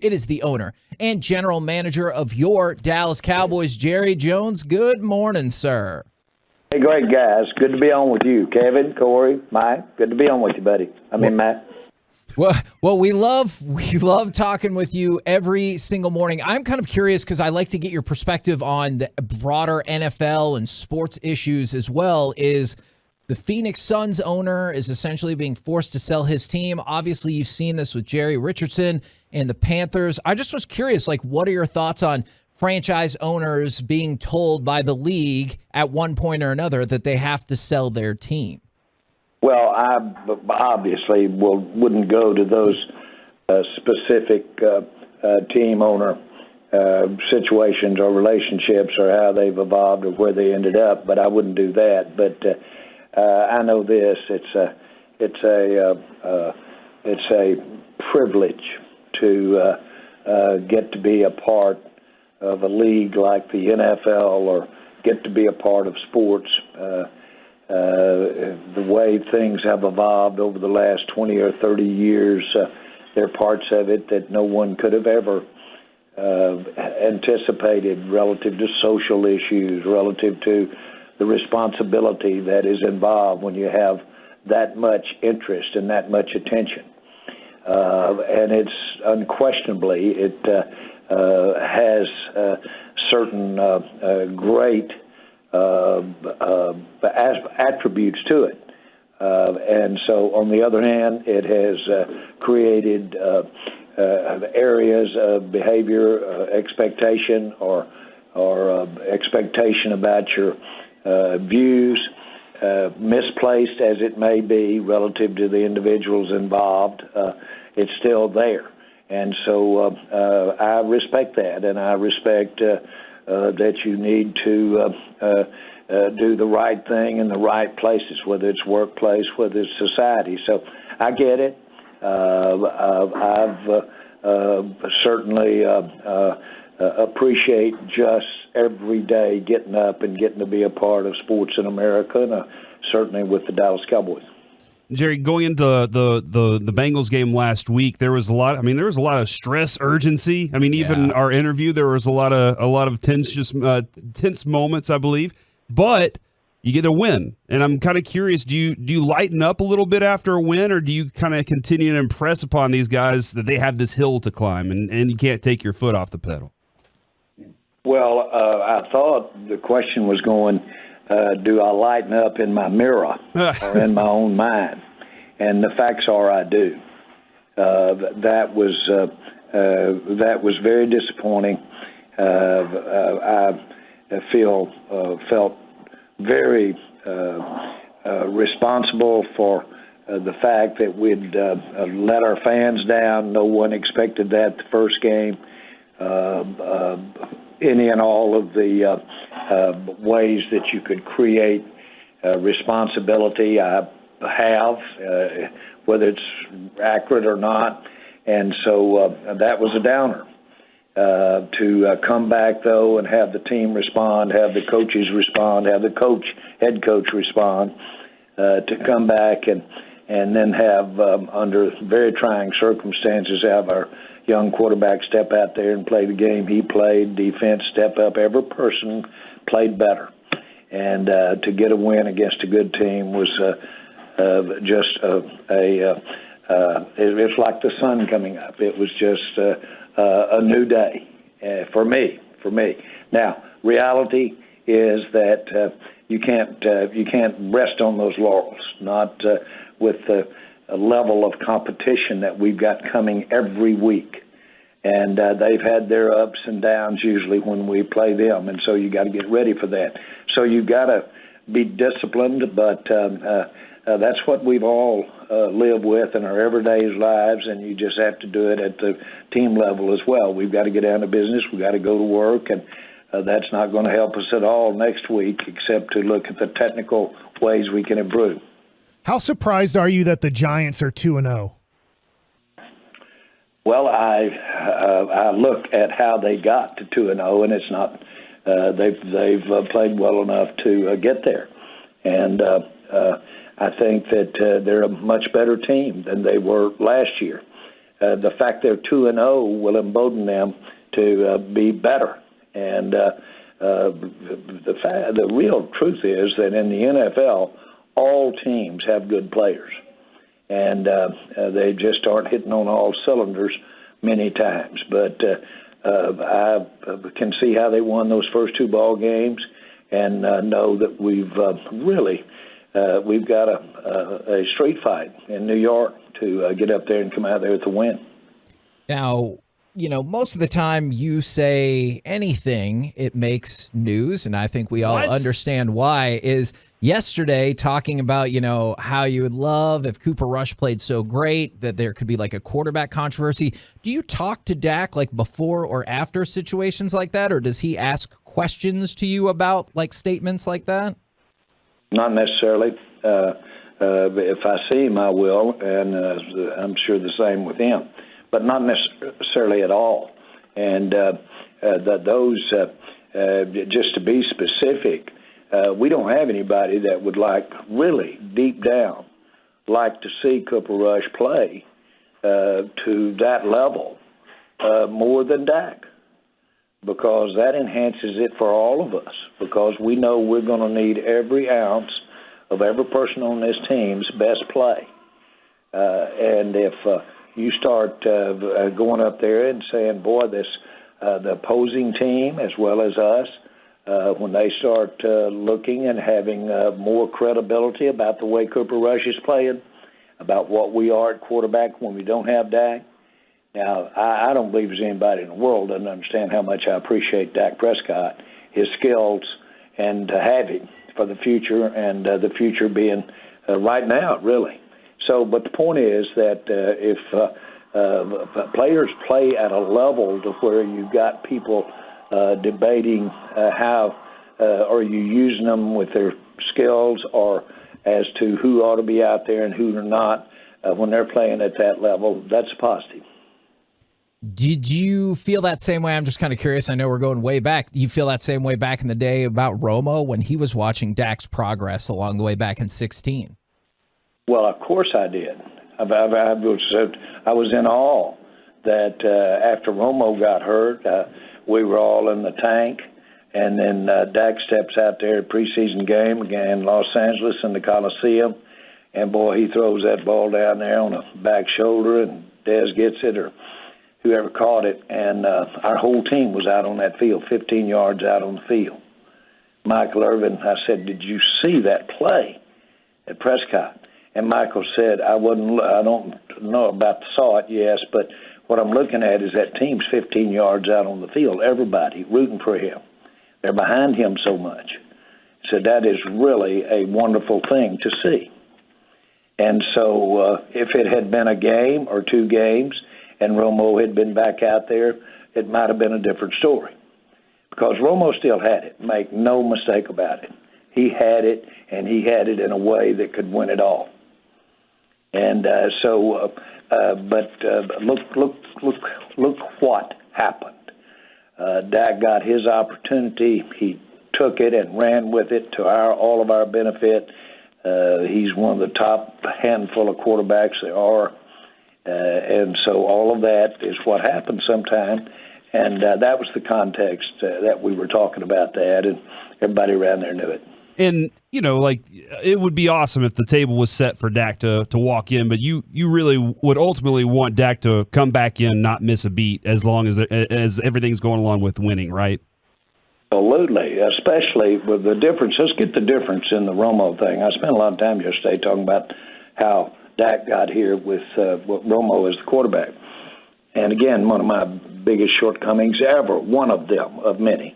It is the owner and general manager of your Dallas Cowboys, Jerry Jones. Good morning, sir. Hey, great guys. Good to be on with you, Kevin, Corey, Mike. Good to be on with you, buddy. Matt. Well, we love talking with you every single morning. I'm kind of curious because I like to get your perspective on the broader NFL and sports issues as well. Is the Phoenix Suns owner is essentially being forced to sell his team. Obviously, you've seen this with Jerry Richardson and the Panthers. I just was curious, what are your thoughts on franchise owners being told by the league at one point or another that they have to sell their team? Well, I obviously wouldn't go to those specific team owner situations or relationships or how they've evolved or where they ended up, but I wouldn't do that. But I know this: it's a privilege to get to be a part of a league like the NFL or get to be a part of sports. The way things have evolved over the last 20 or 30 years, there are parts of it that no one could have ever anticipated relative to social issues, relative to the responsibility that is involved when you have that much interest and that much attention. And it's unquestionably, it has certain great attributes to it. And so, on the other hand, it has created areas of behavior, expectation, or expectation about your views, misplaced as it may be relative to the individuals involved. It's still there. And so I respect that, and I respect that you need to do the right thing in the right places, whether it's workplace, whether it's society. So I get it. I've certainly appreciate just every day getting up and getting to be a part of sports in America, and certainly with the Dallas Cowboys. Jerry, going into the Bengals game last week, there was a lot of stress, urgency. Even our interview, there was a lot of tense moments, I believe. But you get a win, and I'm kind of curious: do you lighten up a little bit after a win, or do you kind of continue to impress upon these guys that they have this hill to climb, and you can't take your foot off the pedal? Well, I thought the question was going, do I lighten up in my mirror or in my own mind? And the facts are I do. That was very disappointing. I felt very responsible for the fact that we'd let our fans down. No one expected that the first game. Any and all of the ways that you could create responsibility, I have, whether it's accurate or not. And so that was a downer. To come back, though, and have the team respond, have the coaches respond, have the head coach respond, to come back and then have, under very trying circumstances, have our young quarterback step out there and play the game he played, defense step up. Every person played better. And to get a win against a good team was just it's like the sun coming up. It was just a new day for me. Now, reality is that you can't rest on those laurels, not with the level of competition that we've got coming every week. And they've had their ups and downs usually when we play them, and so you got to get ready for that. So you've got to be disciplined, but that's what we've all lived with in our everyday lives, and you just have to do it at the team level as well. We've got to get down to business. We've got to go to work, and that's not going to help us at all next week except to look at the technical ways we can improve. How surprised are you that the Giants are 2-0? Well, I look at how they got to 2-0, and it's not. They've played well enough to get there, and I think that they're a much better team than they were last year. the fact they're 2-0 will embolden them to be better. And the real truth is that in the NFL, all teams have good players, and they just aren't hitting on all cylinders many times. But I can see how they won those first 2 ball games, and know that we've got a street fight in New York to get up there and come out there with a win. Now, most of the time you say anything, it makes news, and I think we all understand why. Is yesterday talking about, how you would love if Cooper Rush played so great that there could be like a quarterback controversy. Do you talk to Dak like before or after situations like that, or does he ask questions to you about like statements like that? Not necessarily. If I see him, I will, and I'm sure the same with him. But not necessarily at all. And just to be specific, we don't have anybody that would really deep down like to see Cooper Rush play to that level more than Dak, because that enhances it for all of us, because we know we're going to need every ounce of every person on this team's best play. And if you start going up there and saying, boy, the opposing team as well as us, when they start looking and having more credibility about the way Cooper Rush is playing, about what we are at quarterback when we don't have Dak. Now, I don't believe there's anybody in the world that doesn't understand how much I appreciate Dak Prescott, his skills, and to have him for the future, and the future being right now, really. So, but the point is that if players play at a level to where you've got people debating how are you using them with their skills, or as to who ought to be out there and who are not, when they're playing at that level, that's positive. Did you feel that same way? I'm just kind of curious. I know we're going way back. You feel that same way back in the day about Romo when he was watching Dak's progress along the way back in 2016? Well, of course I did. I was in awe that after Romo got hurt, we were all in the tank, and then Dak steps out there at preseason game again in Los Angeles in the Coliseum, and boy, he throws that ball down there on the back shoulder, and Dez gets it, or whoever caught it, and our whole team was out on that field, 15 yards out on the field. Michael Irvin, I said, did you see that play at Prescott? And Michael said, I don't know about saw it, yes, but what I'm looking at is that team's 15 yards out on the field, everybody rooting for him. They're behind him so much. So that is really a wonderful thing to see. And so if it had been a game or 2 games and Romo had been back out there, it might have been a different story. Because Romo still had it, make no mistake about it. He had it, and he had it in a way that could win it all. And but look what happened. Dak got his opportunity. He took it and ran with it to all of our benefit. He's one of the top handful of quarterbacks there are. And so all of that is what happened sometime. And that was the context that we were talking about that, and everybody around there knew it. And, it would be awesome if the table was set for Dak to walk in, but you really would ultimately want Dak to come back in, not miss a beat, as long as everything's going along with winning, right? Absolutely, especially with the difference. Let's get the difference in the Romo thing. I spent a lot of time yesterday talking about how Dak got here with Romo as the quarterback. And again, one of my biggest shortcomings ever, one of them, of many,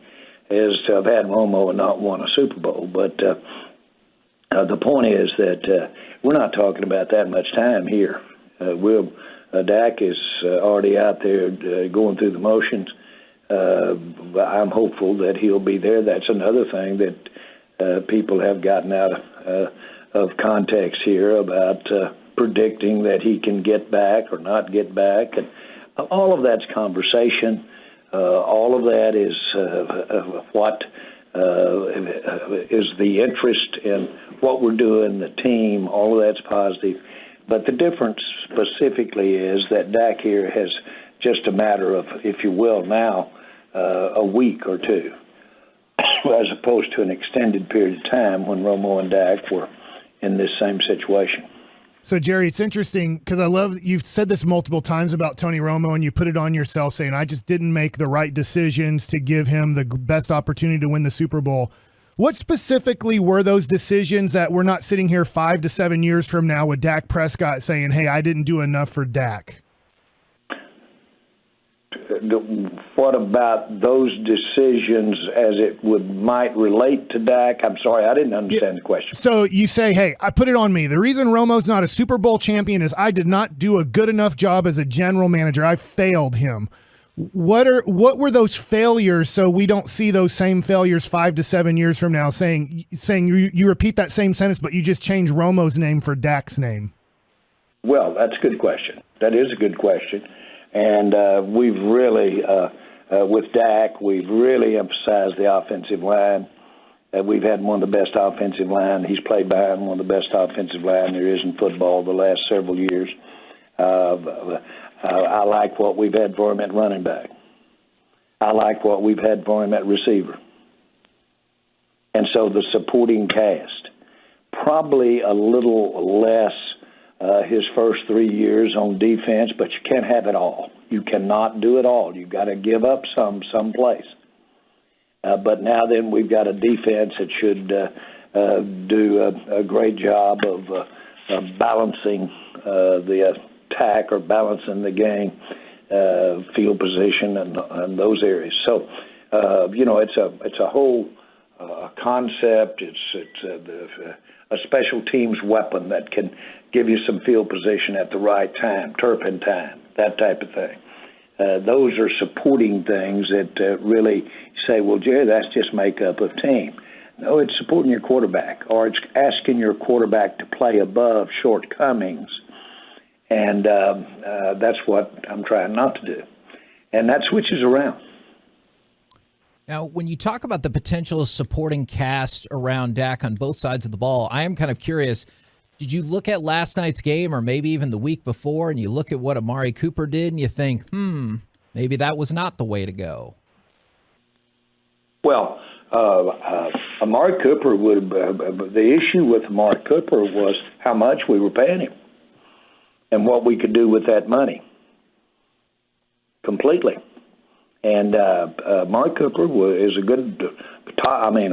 is to have had Romo and not won a Super Bowl. But the point is that we're not talking about that much time here. Dak is already out there going through the motions. I'm hopeful that he'll be there. That's another thing that people have gotten out of context here about predicting that he can get back or not get back. And all of that's conversation. All of that is what is the interest in what we're doing, the team. All of that's positive. But the difference specifically is that Dak here has just a matter of, if you will, now a week or two, as opposed to an extended period of time when Romo and Dak were in this same situation. So, Jerry, it's interesting because I love you've said this multiple times about Tony Romo, and you put it on yourself saying, I just didn't make the right decisions to give him the best opportunity to win the Super Bowl. What specifically were those decisions that we're not sitting here 5 to 7 years from now with Dak Prescott saying, hey, I didn't do enough for Dak? What about those decisions as it might relate to Dak? I'm sorry, I didn't understand the question. So you say, hey, I put it on me. The reason Romo's not a Super Bowl champion is I did not do a good enough job as a general manager. I failed him. What were those failures so we don't see those same failures 5 to 7 years from now saying you repeat that same sentence, but you just change Romo's name for Dak's name? Well, that's a good question. That is a good question. And we've really, with Dak, we've really emphasized the offensive line. We've had one of the best offensive line. He's played behind one of the best offensive line there is in football the last several years. I like what we've had for him at running back. I like what we've had for him at receiver. And so the supporting cast, probably a little less his first 3 years on defense, but you can't have it all. You cannot do it all. You've got to give up someplace. But now then we've got a defense that should do a great job of balancing the attack or balancing the game, field position, and those areas. So, it's a whole concept. It's a special teams weapon that can give you some field position at the right time, turpentine, that type of thing. Those are supporting things that really say, well, Jerry, that's just makeup of team. No, it's supporting your quarterback, or it's asking your quarterback to play above shortcomings. And that's what I'm trying not to do. And that switches around. Now, when you talk about the potential supporting cast around Dak on both sides of the ball, I am kind of curious. Did you look at last night's game or maybe even the week before and you look at what Amari Cooper did and you think, maybe that was not the way to go? Well, Amari Cooper the issue with Amari Cooper was how much we were paying him and what we could do with that money completely. And Amari Cooper is a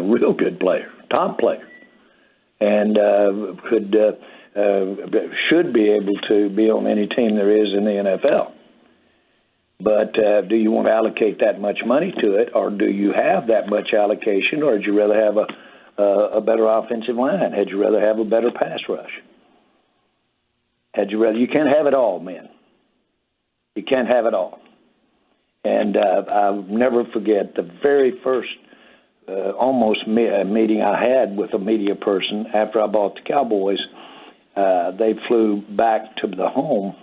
real good player, top player. And should be able to be on any team there is in the NFL. But do you want to allocate that much money to it, or do you have that much allocation, or would you rather have a better offensive line? Had you rather have a better pass rush? You can't have it all, man. You can't have it all. And I'll never forget the very first meeting I had with a media person after I bought the Cowboys. They flew back to the home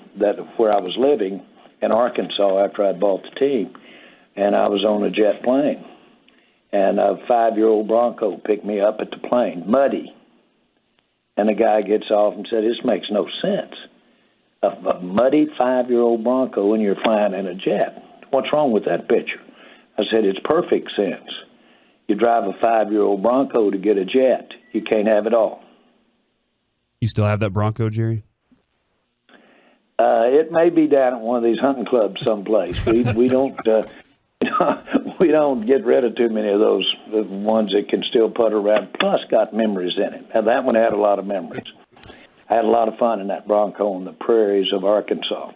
where I was living in Arkansas after I bought the team, and I was on a jet plane. And a 5-year-old Bronco picked me up at the plane, muddy. And the guy gets off and said, "This makes no sense. A muddy 5-year-old Bronco and you're flying in a jet. What's wrong with that picture?" I said, "It's perfect sense. You drive a 5-year-old Bronco to get a jet. You can't have it all." You still have that Bronco, Jerry? It may be down at one of these hunting clubs someplace. We don't we don't get rid of too many of those ones that can still putter around. Plus, got memories in it. Now that one had a lot of memories. I had a lot of fun in that Bronco on the prairies of Arkansas.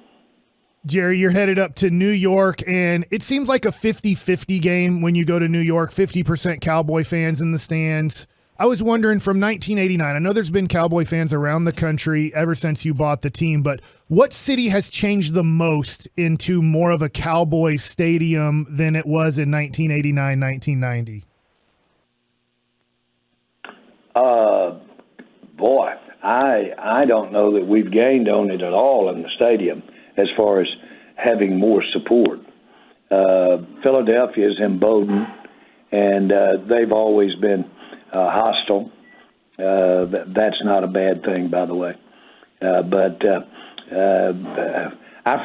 Jerry, you're headed up to New York, and it seems like a 50-50 game when you go to New York, 50% Cowboy fans in the stands. I was wondering from 1989, I know there's been Cowboy fans around the country ever since you bought the team, but what city has changed the most into more of a Cowboy stadium than it was in 1989, 1990? Boy, I don't know that we've gained on it at all in the stadium as far as having more support. Philadelphia is emboldened, and they've always been hostile. That's not a bad thing, by the way. I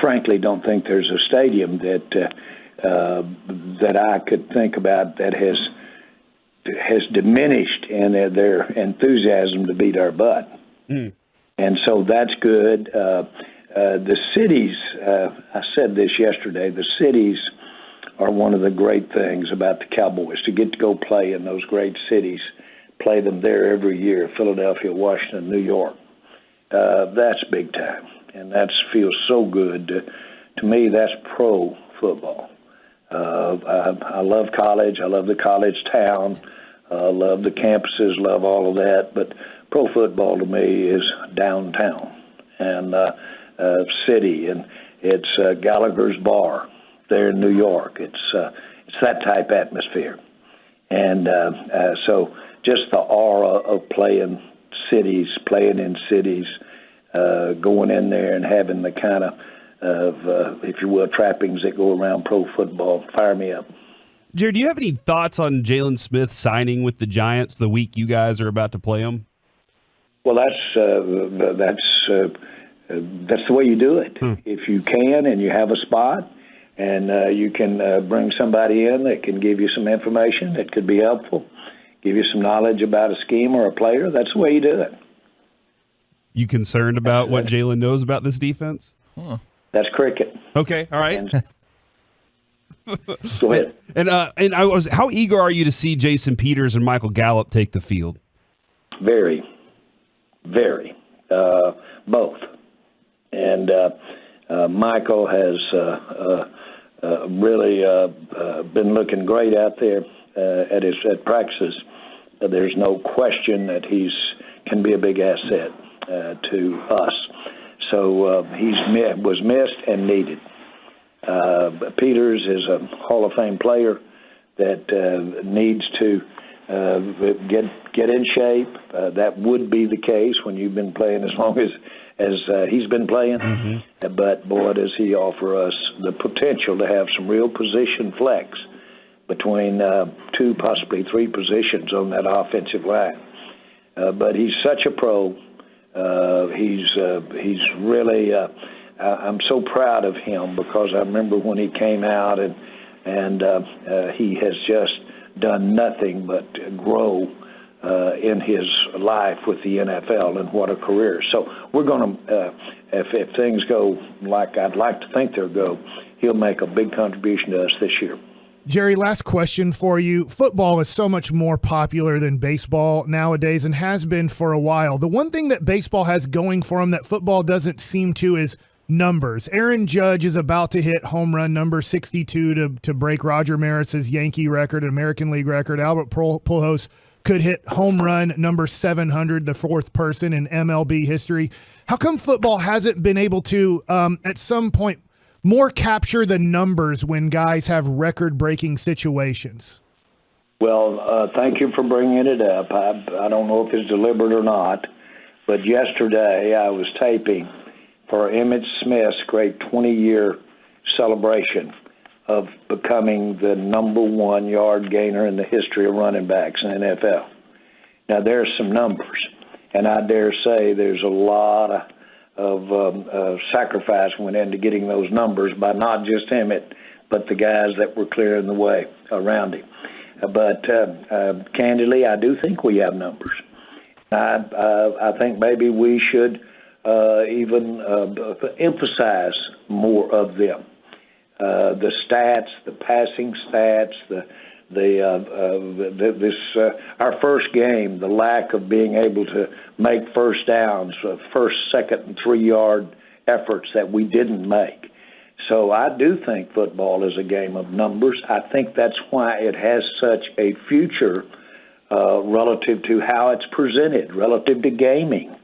frankly don't think there's a stadium that I could think about that has diminished in their enthusiasm to beat our butt. And so that's good. The cities, I said this yesterday, the cities are one of the great things about the Cowboys, to get to go play in those great cities, play them there every year, Philadelphia, Washington, New York. That's big time, and that feels so good. To me, that's pro football. I love college. I love the college town. Love the campuses, love all of that. But pro football to me is downtown and city, and it's Gallagher's Bar there in New York. It's that type atmosphere, and so just the aura of playing in cities, going in there and having the kind of if you will, trappings that go around pro football fire me up. Jared, do you have any thoughts on Jalen Smith signing with the Giants the week you guys are about to play them? Well, that's the way you do it. If you can and you have a spot and you can bring somebody in that can give you some information that could be helpful, give you some knowledge about a scheme or a player, that's the way you do it. You concerned about what Jalen knows about this defense? That's cricket. Okay, all right. Go ahead. And how eager are you to see Jason Peters and Michael Gallup take the field? Very, very, both. And Michael has really been looking great out there at practices. There's no question that can be a big asset to us. So was missed and needed. Peters is a Hall of Fame player that needs to get in shape. That would be the case when you've been playing as long as he's been playing. Mm-hmm. But boy, does he offer us the potential to have some real position flex between 2, possibly 3 positions on that offensive line. But he's such a pro. He's really. I'm so proud of him because I remember when he came out and he has just done nothing but grow in his life with the NFL, and what a career. So we're going to, if things go like I'd like to think they'll go, he'll make a big contribution to us this year. Jerry, last question for you. Football is so much more popular than baseball nowadays and has been for a while. The one thing that baseball has going for them that football doesn't seem to is numbers. Aaron Judge is about to hit home run number 62 to break Roger Maris's Yankee record, American League record. Albert Pujols could hit home run number 700, the 4th person in MLB history. How come football hasn't been able to, at some point, more capture the numbers when guys have record-breaking situations? Well, thank you for bringing it up. I don't know if it's deliberate or not, but yesterday I was taping for Emmitt Smith's great 20-year celebration of becoming the number 1 yard gainer in the history of running backs in the NFL. Now, there's some numbers, and I dare say there's a lot of sacrifice went into getting those numbers by not just Emmitt, but the guys that were clearing the way around him. But candidly, I do think we have numbers. I think maybe we should even emphasize more of them. The stats, the passing stats, our first game, the lack of being able to make first downs, first, second, and 3-yard efforts that we didn't make. So I do think football is a game of numbers. I think that's why it has such a future relative to how it's presented, relative to gaming.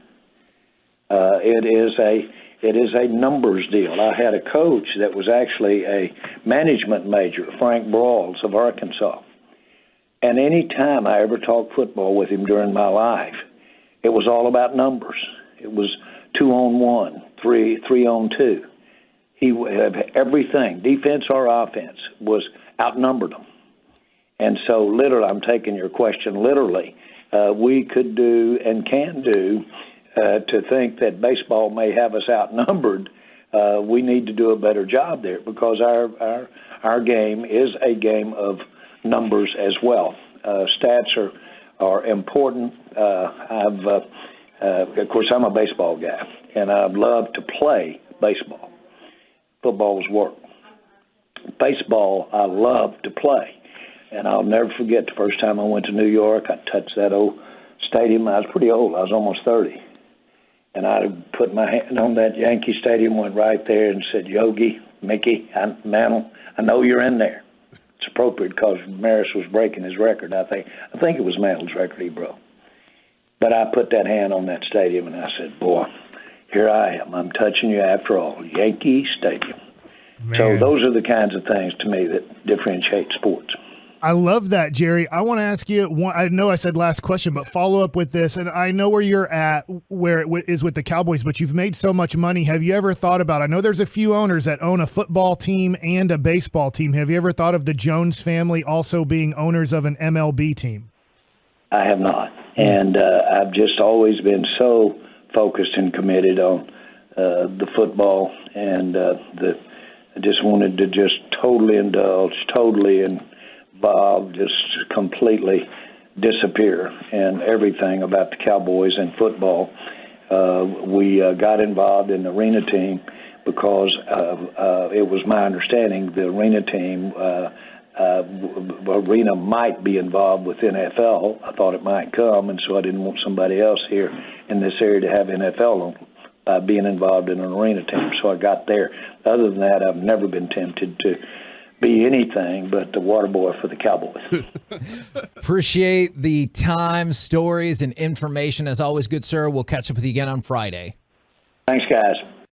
It is a numbers deal. I had a coach that was actually a management major, Frank Brawls of Arkansas. And any time I ever talked football with him during my life, it was all about numbers. It was 2-on-1, 3-on-2. Everything, defense or offense, was outnumbered them. And so literally, I'm taking your question literally, we could do and can do to think that baseball may have us outnumbered. We need to do a better job there because our game is a game of numbers as well. Stats are important. Of course, I'm a baseball guy, and I love to play baseball. Football is work. Baseball, I love to play. And I'll never forget the first time I went to New York. I touched that old stadium. I was pretty old. I was almost 30. And I put my hand on that Yankee Stadium, went right there and said, Yogi, Mickey, Mantle, I know you're in there. It's appropriate because Maris was breaking his record. I think it was Mantle's record he broke. But I put that hand on that stadium and I said, boy, here I am. I'm touching you after all. Yankee Stadium. Man. So those are the kinds of things to me that differentiate sports. I love that, Jerry. I want to ask you, I know I said last question, but follow up with this. And I know where you're at, where it is with the Cowboys, but you've made so much money. Have you ever thought about, I know there's a few owners that own a football team and a baseball team. Have you ever thought of the Jones family also being owners of an MLB team? I have not. And I've just always been so focused and committed on the football, and I just wanted to just totally indulge, totally involved, just completely disappear in everything about the Cowboys and football. We got involved in the arena team because it was my understanding the arena team arena might be involved with NFL. I thought it might come, and so I didn't want somebody else here in this area to have NFL being involved in an arena team. So I got there. Other than that, I've never been tempted to be anything but the water boy for the Cowboys. Appreciate the time, stories, and information. As always, good sir. We'll catch up with you again on Friday. Thanks, guys.